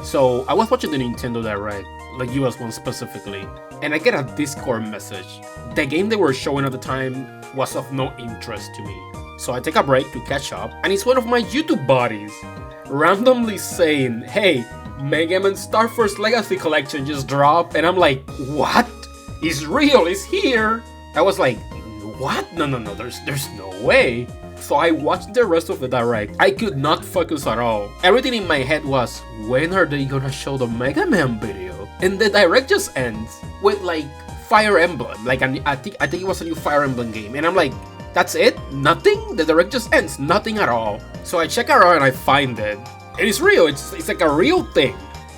So I was watching the Nintendo Direct, like US one specifically, and I get a Discord message. The game they were showing at the time was of no interest to me. So I take a break to catch up, and it's one of my YouTube buddies randomly saying, hey, Mega Man Star Force Legacy Collection just dropped, and I'm like, what? It's real, it's here! I was like, what? No, there's no way. So I watched the rest of the Direct. I could not focus at all. Everything in my head was, when are they gonna show the Mega Man video? And the Direct just ends with like Fire Emblem. Like I think it was a new Fire Emblem game. And I'm like, that's it? Nothing? The Direct just ends. Nothing at all. So I check around and I find it. And it's real. It's like a real thing.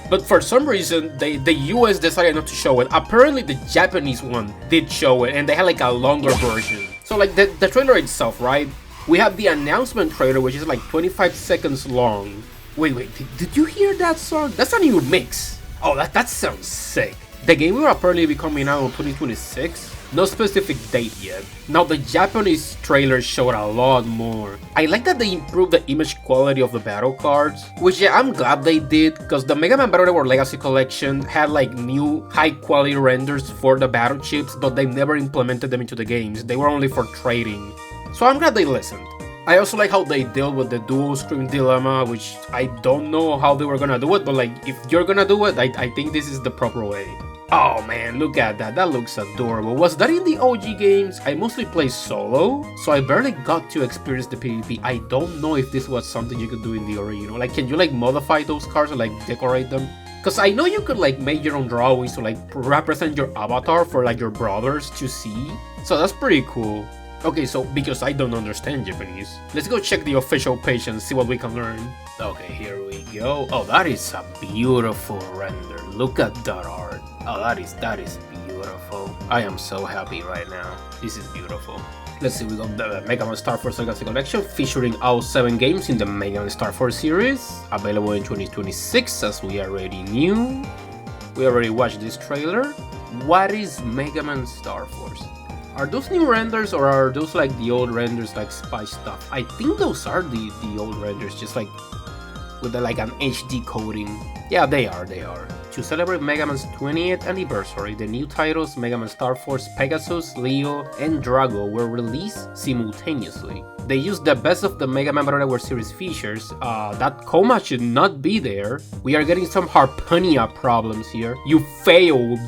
But for some reason, the US decided not to show it. Apparently the Japanese one did show it, and they had like a longer version. So like the trailer itself, right? We have the announcement trailer, which is like 25 seconds long. Wait, did you hear that song? That's a new mix. Oh, that sounds sick. The game will apparently be coming out in 2026. No specific date yet. Now the Japanese trailer showed a lot more. I like that they improved the image quality of the battle cards, which yeah, I'm glad they did, because the Mega Man Battle Network Legacy Collection had like new high quality renders for the battle chips, but they never implemented them into the games. They were only for trading. So I'm glad they listened. I also like how they dealt with the dual screen dilemma, which I don't know how they were gonna do it, but like if you're gonna do it, I think this is the proper way. Oh man, look at that, that looks adorable. Was that in the OG games? I mostly play solo, so I barely got to experience the PvP. I don't know if this was something you could do in the original. Like, can you like modify those cards or like decorate them? Because I know you could like make your own drawings to like represent your avatar for like your brothers to see. So that's pretty cool. Okay, so because I don't understand Japanese, let's go check the official page and see what we can learn. Okay, here we go. Oh, that is a beautiful render. Look at that art. Oh, that is beautiful. I am so happy right now. This is beautiful. Let's see, we got the Mega Man Star Force Legacy Collection featuring all 7 games in the Mega Man Star Force series, available in 2026 as we already knew. We already watched this trailer. What is Mega Man Star Force? Are those new renders or are those like the old renders like Spy stuff? I think those are the old renders, just like with like an HD coding. Yeah, they are. To celebrate Mega Man's 20th anniversary, the new titles Mega Man Star Force Pegasus, Leo, and Drago were released simultaneously. They used the best of the Mega Man Battle Network series features. That coma should not be there. We are getting some Harpunia problems here. You failed!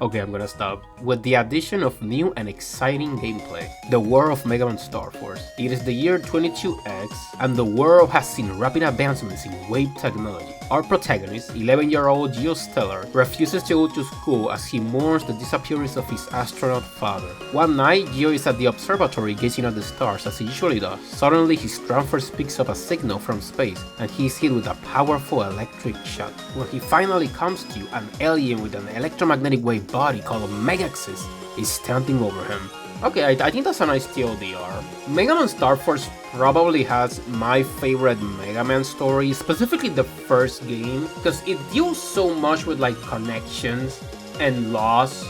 Okay, I'm gonna stop. With the addition of new and exciting gameplay, the world of Mega Man Star Force. It is the year 22X, and the world has seen rapid advancements in wave technology. Our protagonist, 11-year-old Gio Stellar, refuses to go to school as he mourns the disappearance of his astronaut father. One night, Gio is at the observatory gazing at the stars as he usually does. Suddenly, his transverse picks up a signal from space, and he is hit with a powerful electric shock. When he finally comes to, an alien with an electromagnetic wave body called Megaxis is standing over him. Okay, I think that's a nice TLDR. Mega Man Star Force probably has my favorite Mega Man story, specifically the first game, because it deals so much with like connections and loss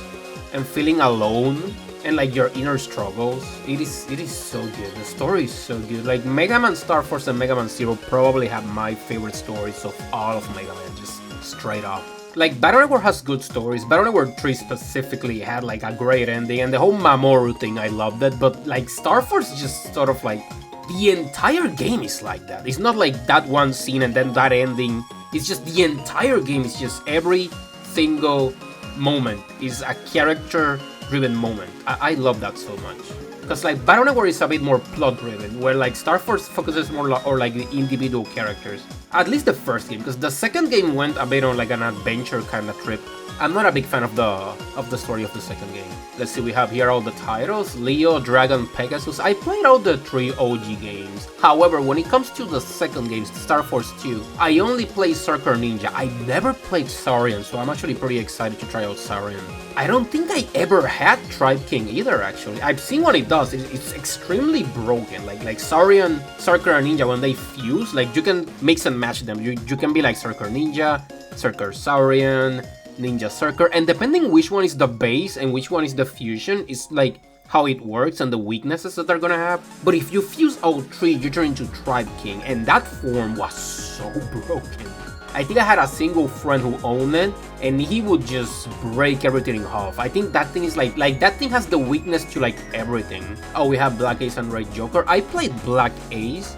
and feeling alone and like your inner struggles. It is so good. The story is so good. Like Mega Man Star Force and Mega Man Zero probably have my favorite stories of all of Mega Man, just straight up. Like, Battle Network has good stories. Battle Network 3 specifically had like a great ending, and the whole Mamoru thing, I loved it. But like, Star Force is just sort of like, the entire game is like that. It's not like that one scene and then that ending. It's just the entire game is just every single moment is a character-driven moment. I love that so much. Because like Battle Network is a bit more plot-driven, where like Star Force focuses more on like the individual characters. At least the first game, because the second game went a bit on like an adventure kind of trip. I'm not a big fan of the story of the second game. Let's see, we have here all the titles: Leo, Dragon, Pegasus. I played all the 3 OG games. However, when it comes to the second game, Star Force 2, I only played Circle Ninja. I never played Saurian, so I'm actually pretty excited to try out Saurian. I don't think I ever had Tribe King either, actually. I've seen what it does. It's extremely broken. Like Saurian, Circle Ninja, when they fuse, like you can mix and match them. You can be like Circle Ninja, Circle Saurian, Ninja Circle, and depending which one is the base and which one is the fusion, is like how it works and the weaknesses that they're gonna have. But if you fuse all 3, you turn into Tribe King, and that form was so broken. I think I had a single friend who owned it, and he would just break everything in half. I think that thing is like that thing has the weakness to like everything. Oh, we have Black Ace and Red Joker. I played Black Ace.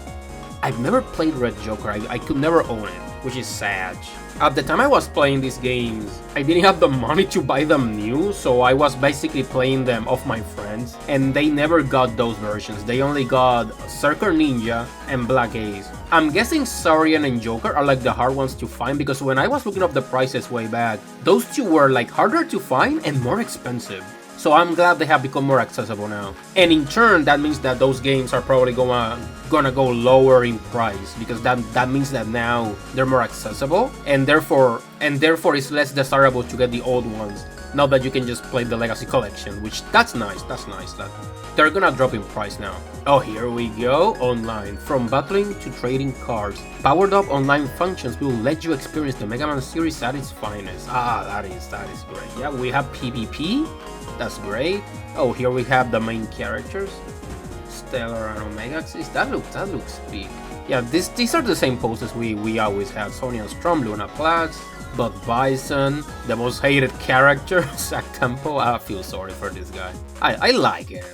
I've never played Red Joker. I could never own it, which is sad. At the time I was playing these games, I didn't have the money to buy them new, so I was basically playing them off my friends, and they never got those versions. They only got Circle Ninja and Black Ace. I'm guessing Saurian and Joker are like the hard ones to find, because when I was looking up the prices way back, those two were like harder to find and more expensive. So I'm glad they have become more accessible now. And in turn, that means that those games are probably gonna go lower in price, because that means that now they're more accessible, and therefore it's less desirable to get the old ones. Now that you can just play the Legacy Collection, which that's nice. That they're gonna drop in price now. Oh, here we go. Online. From battling to trading cards, powered up online functions will let you experience the Mega Man series at its finest. Ah, that is great. Yeah, we have PvP. That's great. Oh, here we have the main characters, Stellar and Omega Axis. That looks big. Yeah, these are the same poses we always have. Sonya Strom, Luna Plax, Bud Bison, the most hated character, Zack Tempo. I feel sorry for this guy. I like him.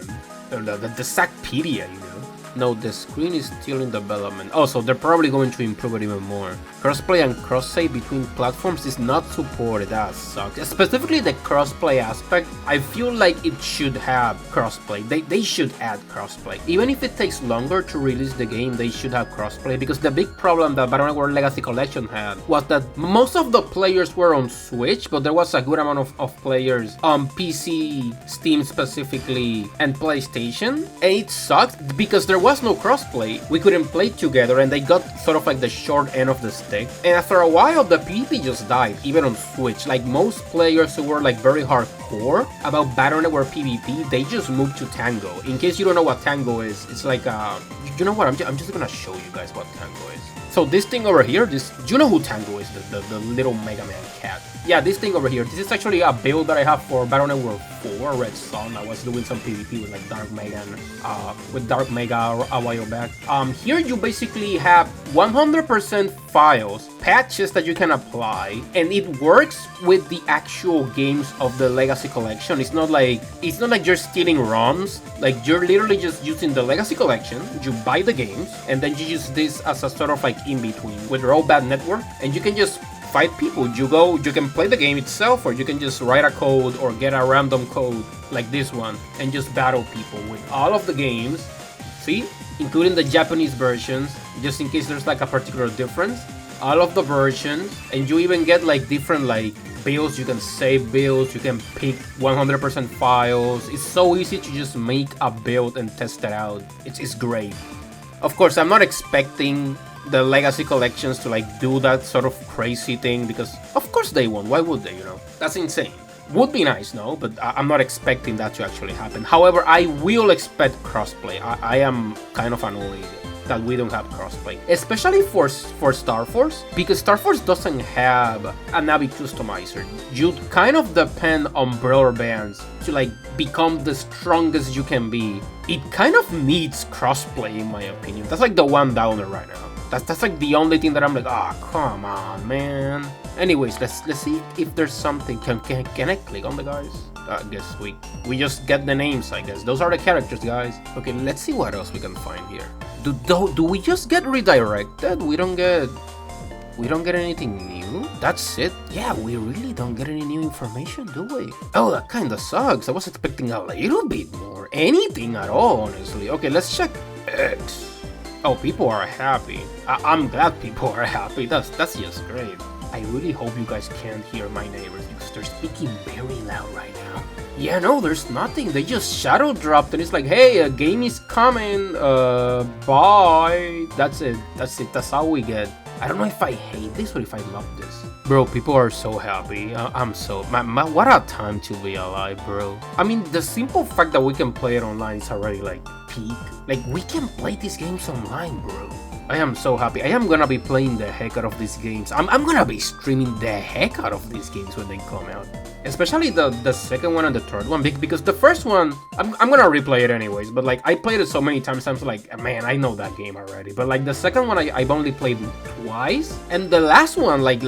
The Zackpedia, you know. No, the screen is still in development. Oh, so they're probably going to improve it even more. Crossplay and cross-save between platforms is not supported. That sucks. Specifically the crossplay aspect, I feel like it should have crossplay. They should add crossplay. Even if it takes longer to release the game, they should have crossplay, because the big problem that Battle Network Legacy Collection had was that most of the players were on Switch, but there was a good amount of players on PC, Steam specifically, and PlayStation. And it sucked because there was no crossplay. We couldn't play together, and they got sort of like the short end of the stick. And after a while, the PvP just died, even on Switch. Like most players who were like very hardcore about Battle Network PvP, they just moved to Tango. In case you don't know what Tango is, it's like you know what? I'm just gonna show you guys what Tango is. So this thing over here, do you know who Tango is? The little Mega Man cat. Yeah, this thing over here. This is actually a build that I have for Battle Network 4 Red Sun. I was doing some PvP with like Dark Mega a while back. Here you basically have 100% files, patches that you can apply, and it works with the actual games of the Legacy Collection. It's not like you're stealing ROMs. Like you're literally just using the Legacy Collection. You buy the games, and then you use this as a sort of like in between with Robot Network, and you can just fight people. You can play the game itself, or you can just write a code or get a random code like this one and just battle people with all of the games. See, including the Japanese versions, just in case there's like a particular difference. All of the versions, and you even get like different like builds. You can save builds, you can pick 100% files. It's so easy to just make a build and test it out. It's great. Of course, I'm not expecting the Legacy Collections to like do that sort of crazy thing, because of course they won't. Why would they, you know? That's insane. Would be nice, no? But I'm not expecting that to actually happen. However, I will expect crossplay. I am kind of annoyed that we don't have crossplay, especially for Star Force, because Star Force doesn't have a Navi customizer. You kind of depend on brawler bands to like become the strongest you can be. It kind of needs crossplay, in my opinion. That's like the one downer right now. That's like the only thing that I'm like, ah, oh, come on, man. Anyways, let's see if there's something. Can I click on the guys? I guess we just get the names, I guess. Those are the characters, guys. Okay, let's see what else we can find here. Do we just get redirected? We don't get anything new? That's it? Yeah, we really don't get any new information, do we? Oh, that kinda sucks. I was expecting a little bit more. Anything at all, honestly. Okay, let's check X. Oh, people are happy. I'm glad people are happy. That's just great. I really hope you guys can't hear my neighbors, because they're speaking very loud right now. Yeah, no, there's nothing. They just shadow dropped, and it's like, hey, a game is coming. Bye. That's it. That's all we get. I don't know if I hate this or if I love this. Bro, people are so happy. I'm so... what a time to be alive, bro. I mean, the simple fact that we can play it online is already, like, peak. Like, we can play these games online, bro. I am so happy. I am gonna be playing the heck out of these games. I'm gonna be streaming the heck out of these games when they come out. Especially the second one and the third one, because the first one, I'm gonna replay it anyways, but like, I played it so many times, I'm like, man, I know that game already. But like, the second one, I've only played twice, and the last one, like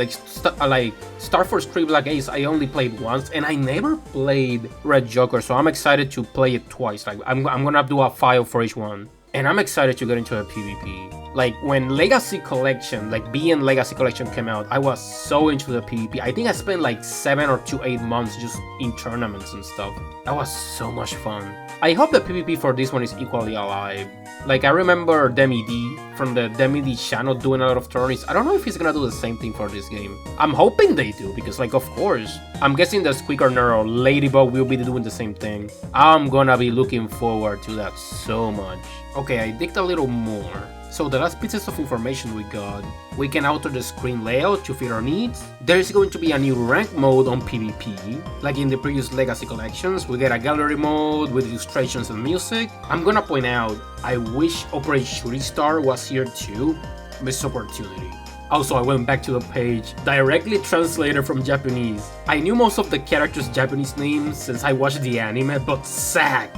Star Force 3 Black Ace, I only played once, and I never played Red Joker, so I'm excited to play it twice. Like, I'm gonna do a file for each one. And I'm excited to get into a PvP. Like, when Legacy Collection, like BN Legacy Collection came out, I was so into the PvP. I think I spent like 7 or 8 months just in tournaments and stuff. That was so much fun. I hope the PvP for this one is equally alive. Like, I remember Demi D from the Demi D channel doing a lot of tournaments. I don't know if he's gonna do the same thing for this game. I'm hoping they do, because like, of course. I'm guessing the Squeaker Nerd or Ladybug will be doing the same thing. I'm gonna be looking forward to that so much. Okay, I digged a little more. So the last pieces of information we got, we can alter the screen layout to fit our needs. There is going to be a new rank mode on PvP, like in the previous Legacy collections. We get a gallery mode with illustrations and music. I'm gonna point out, I wish Operate Shooting Star was here too. Missed opportunity. Also, I went back to the page, directly translated from Japanese. I knew most of the characters' Japanese names since I watched the anime, but Zack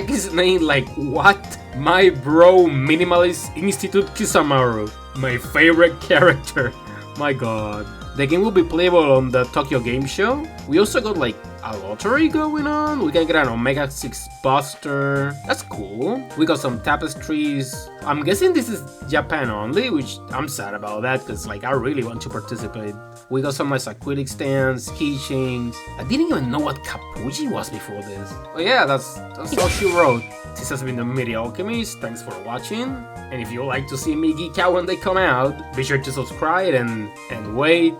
is named like what? My bro Minimalist Institute Kisamaru. My favorite character. My god. The game will be playable on the Tokyo Game Show. We also got like a lottery going on. We can get an Omega 6 Buster. That's cool. We got some tapestries. I'm guessing this is Japan only, which I'm sad about that because like I really want to participate. We got some nice acrylic stands, keychains. I didn't even know what Capucci was before this. But yeah, that's all she wrote. This has been the Media Alchemist. Thanks for watching. And if you like to see me geek out when they come out, be sure to subscribe and wait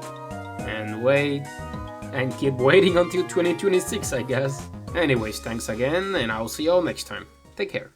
and keep waiting until 2026, I guess. Anyways, thanks again, and I'll see y'all next time. Take care.